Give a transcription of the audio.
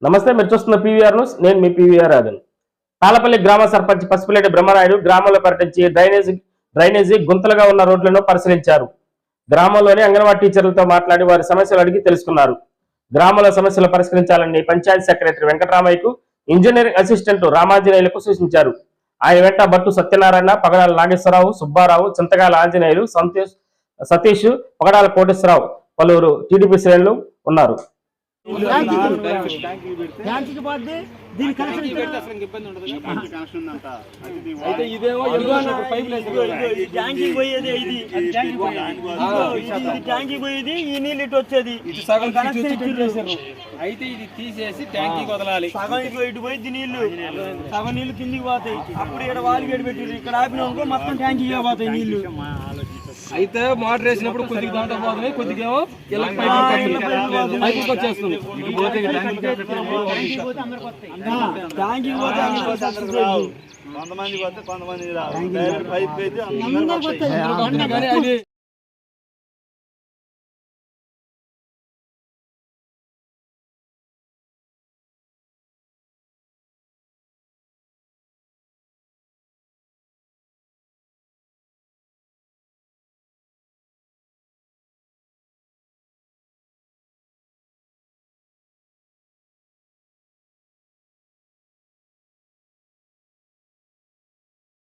నమస్తే, మీరు చూస్తున్న పీవీఆర్ న్యూస్. నేను మీ పీవీఆర్ ఆదన్. తాళపల్లి గ్రామ సర్పంచ్ పసుపులేటి బ్రహ్మనాయుడు గ్రామంలో పర్యటించి డ్రైనేజీ గుంతలుగా ఉన్న రోడ్లను పరిశీలించారు. గ్రామంలోని అంగన్వాడీ టీచర్లతో మాట్లాడి వారి సమస్యలు అడిగి తెలుసుకున్నారు. గ్రామంలో సమస్యలు పరిష్కరించాలని పంచాయతీ సెక్రటరీ వెంకటరామయ్యకు, ఇంజనీరింగ్ అసిస్టెంట్ రామాంజనేయులకు సూచించారు. ఆయన వెంట బట్టు సత్యనారాయణ, పగడాల నాగేశ్వరరావు, సుబ్బారావు, చింతగాల ఆంజనేయులు, సతీష్, పగడాల కోటేశ్వరరావు, పలువురు టీడీపీ శ్రేణులు ఉన్నారు. ట్యాంకీ పోయేది ఈ నీళ్ళు ఇటు వచ్చేది అయితే ఇది తీసేసి ట్యాంకీ వదలాలి. సగం ఇటు పోయింది నీళ్లు, సగం నీళ్లు కిందికి పోతాయి. అప్పుడు ఇక్కడ వాళ్ళు గడి పెట్టారు, ఇక్కడ ఆపినాకో మొత్తం ట్యాంకీ పోతాయి నీళ్లు. అయితే మోటార్ వేసినప్పుడు కొద్దిగా దాంట్లో పోతున్నాయి, కొద్దిగా పైకి వచ్చేస్తుంది. ట్యాంకీ పోతే కొంతమంది పోతే కొంతమంది